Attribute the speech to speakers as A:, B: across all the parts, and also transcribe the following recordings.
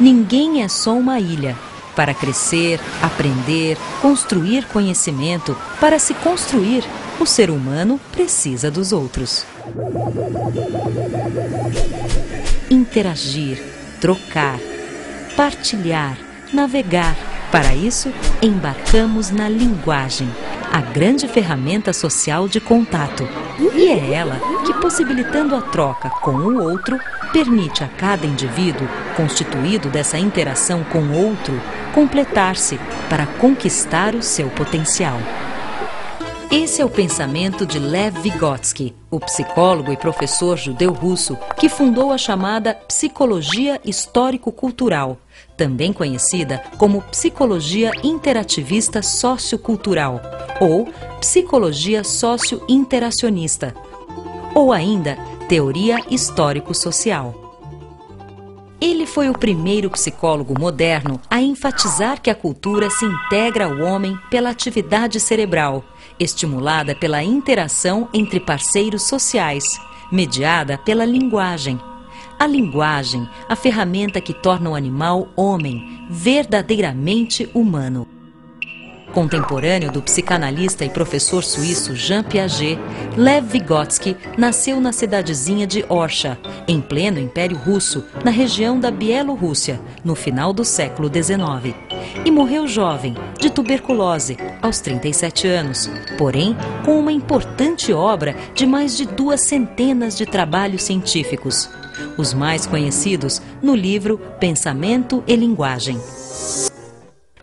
A: ninguém é só uma ilha. Para crescer, aprender, construir conhecimento, para se construir, o ser humano precisa dos outros. Interagir, trocar, partilhar, navegar. Para isso, embarcamos na linguagem, a grande ferramenta social de contato. E é ela que, possibilitando a troca com o outro, permite a cada indivíduo, constituído dessa interação com o outro, completar-se para conquistar o seu potencial. Esse é o pensamento de Lev Vygotsky, o psicólogo e professor judeu-russo que fundou a chamada psicologia histórico-cultural, também conhecida como psicologia interativista sociocultural ou psicologia socio-interacionista, ou ainda teoria histórico-social. Ele foi o primeiro psicólogo moderno a enfatizar que a cultura se integra ao homem pela atividade cerebral, estimulada pela interação entre parceiros sociais, mediada pela linguagem. A linguagem, a ferramenta que torna o animal homem, verdadeiramente humano. Contemporâneo do psicanalista e professor suíço Jean Piaget, Lev Vygotsky nasceu na cidadezinha de Orsha, em pleno Império Russo, na região da Bielorrússia, no final do século XIX. E morreu jovem, de tuberculose, aos 37 anos, porém com uma importante obra de mais de 200 de trabalhos científicos. Os mais conhecidos no livro Pensamento e Linguagem.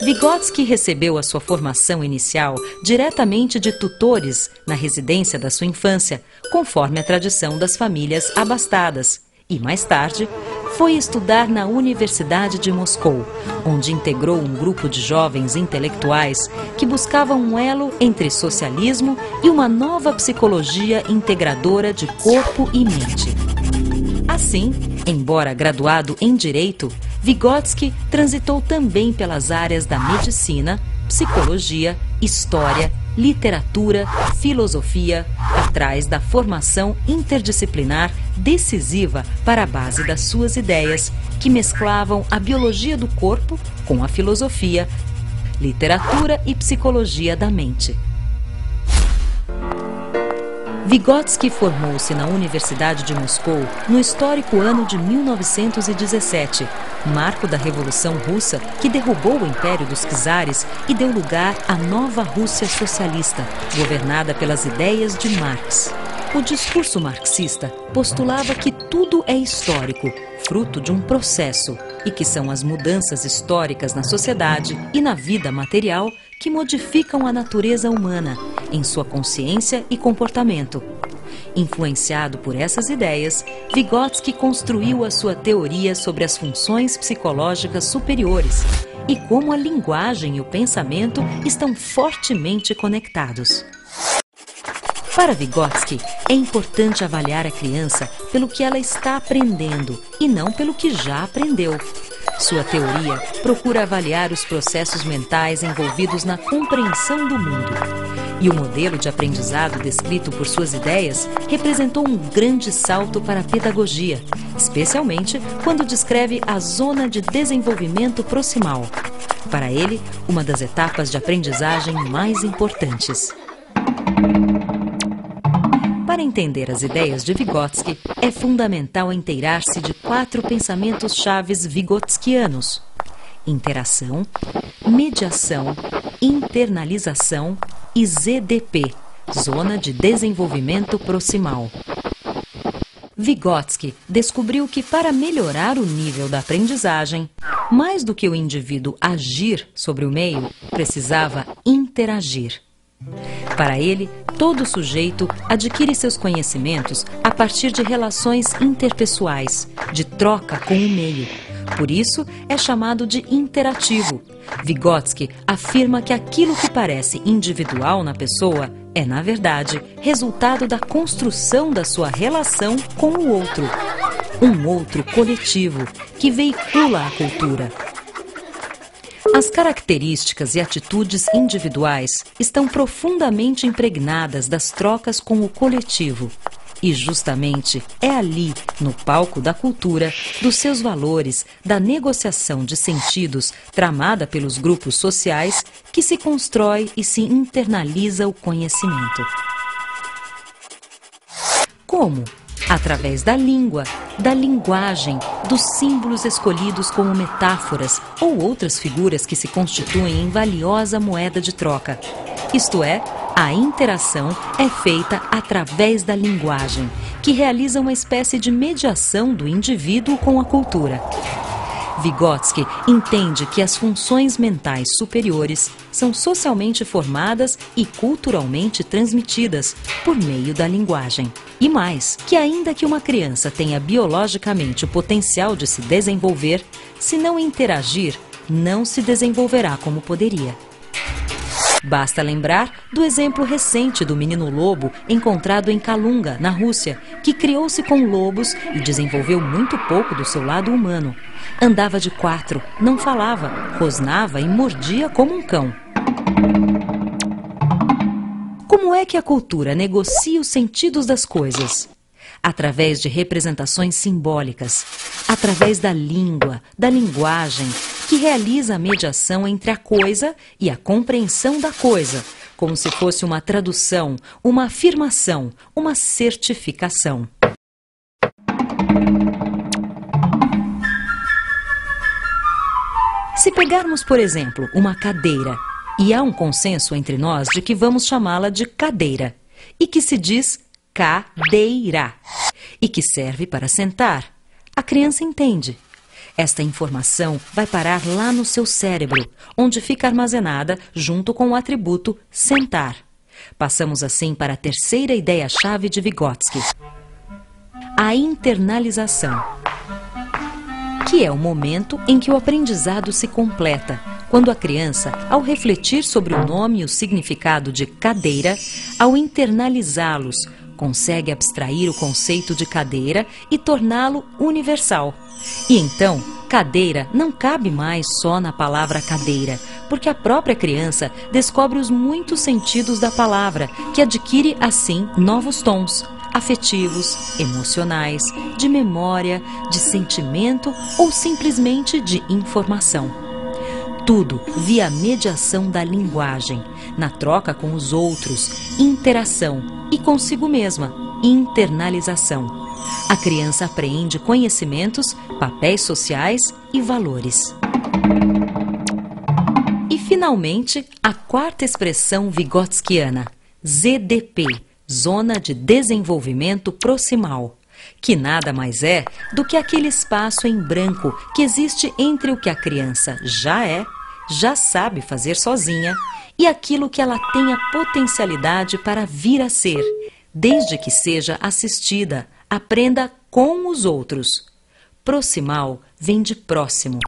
A: Vygotsky recebeu a sua formação inicial diretamente de tutores na residência da sua infância, conforme a tradição das famílias abastadas, e mais tarde foi estudar na Universidade de Moscou, onde integrou um grupo de jovens intelectuais que buscavam um elo entre socialismo e uma nova psicologia integradora de corpo e mente. Assim, embora graduado em Direito, Vygotsky transitou também pelas áreas da medicina, psicologia, história, literatura, filosofia, atrás da formação interdisciplinar decisiva para a base das suas ideias, que mesclavam a biologia do corpo com a filosofia, literatura e psicologia da mente. Vygotsky formou-se na Universidade de Moscou no histórico ano de 1917, marco da Revolução Russa que derrubou o Império dos Czares e deu lugar à nova Rússia socialista, governada pelas ideias de Marx. O discurso marxista postulava que tudo é histórico, fruto de um processo, e que são as mudanças históricas na sociedade e na vida material que modificam a natureza humana, em sua consciência e comportamento. Influenciado por essas ideias, Vygotsky construiu a sua teoria sobre as funções psicológicas superiores e como a linguagem e o pensamento estão fortemente conectados. Para Vygotsky, é importante avaliar a criança pelo que ela está aprendendo e não pelo que já aprendeu. Sua teoria procura avaliar os processos mentais envolvidos na compreensão do mundo. E o modelo de aprendizado descrito por suas ideias representou um grande salto para a pedagogia, especialmente quando descreve a zona de desenvolvimento proximal. Para ele, uma das etapas de aprendizagem mais importantes. Para entender as ideias de Vygotsky, é fundamental inteirar-se de 4 pensamentos chaves vygotskianos: interação, mediação, internalização e ZDP, Zona de Desenvolvimento Proximal. Vygotsky descobriu que para melhorar o nível da aprendizagem, mais do que o indivíduo agir sobre o meio, precisava interagir. Para ele, todo sujeito adquire seus conhecimentos a partir de relações interpessoais, de troca com o meio. Por isso, é chamado de interativo. Vygotsky afirma que aquilo que parece individual na pessoa é, na verdade, resultado da construção da sua relação com o outro. Um outro coletivo que veicula a cultura. As características e atitudes individuais estão profundamente impregnadas das trocas com o coletivo. E justamente é ali, no palco da cultura, dos seus valores, da negociação de sentidos tramada pelos grupos sociais, que se constrói e se internaliza o conhecimento. Como? Através da língua, da linguagem, dos símbolos escolhidos como metáforas ou outras figuras que se constituem em valiosa moeda de troca. Isto é, a interação é feita através da linguagem, que realiza uma espécie de mediação do indivíduo com a cultura. Vygotsky entende que as funções mentais superiores são socialmente formadas e culturalmente transmitidas por meio da linguagem. E mais, que ainda que uma criança tenha biologicamente o potencial de se desenvolver, se não interagir, não se desenvolverá como poderia. Basta lembrar do exemplo recente do menino lobo encontrado em Kalunga, na Rússia, que criou-se com lobos e desenvolveu muito pouco do seu lado humano. Andava de 4, não falava, rosnava e mordia como um cão. Como é que a cultura negocia os sentidos das coisas? Através de representações simbólicas, através da língua, da linguagem, que realiza a mediação entre a coisa e a compreensão da coisa, como se fosse uma tradução, uma afirmação, uma certificação. Se pegarmos, por exemplo, uma cadeira, e há um consenso entre nós de que vamos chamá-la de cadeira, e que se diz cadeira, e que serve para sentar, a criança entende. Esta informação vai parar lá no seu cérebro, onde fica armazenada junto com o atributo sentar. Passamos assim para a terceira ideia-chave de Vygotsky, a internalização, que é o momento em que o aprendizado se completa, quando a criança, ao refletir sobre o nome e o significado de cadeira, ao internalizá-los, consegue abstrair o conceito de cadeira e torná-lo universal. E então, cadeira não cabe mais só na palavra cadeira, porque a própria criança descobre os muitos sentidos da palavra, que adquire, assim, novos tons, afetivos, emocionais, de memória, de sentimento ou simplesmente de informação. Tudo via a mediação da linguagem, na troca com os outros, interação, e consigo mesma, internalização. A criança apreende conhecimentos, papéis sociais e valores. E, finalmente, a quarta expressão vygotskiana, ZDP, Zona de Desenvolvimento Proximal, que nada mais é do que aquele espaço em branco que existe entre o que a criança já é, já sabe fazer sozinha, e aquilo que ela tem a potencialidade para vir a ser, desde que seja assistida, aprenda com os outros. Proximal vem de próximo,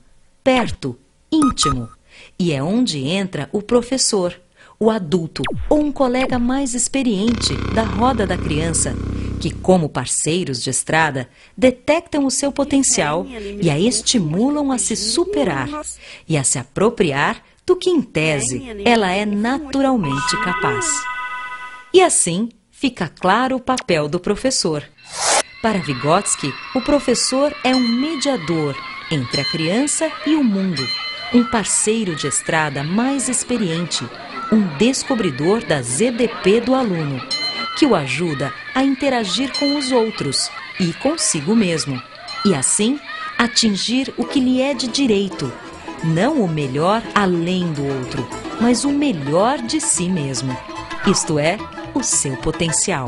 A: perto, íntimo, e é onde entra o professor, o adulto ou um colega mais experiente da roda da criança, que, como parceiros de estrada, detectam o seu potencial e a estimulam a se superar e a se apropriar do que, em tese, ela é naturalmente capaz. E assim fica claro o papel do professor. Para Vygotsky, o professor é um mediador entre a criança e o mundo, um parceiro de estrada mais experiente, um descobridor da ZDP do aluno, que o ajuda a interagir com os outros e consigo mesmo, e assim atingir o que lhe é de direito, não o melhor além do outro, mas o melhor de si mesmo, isto é, o seu potencial.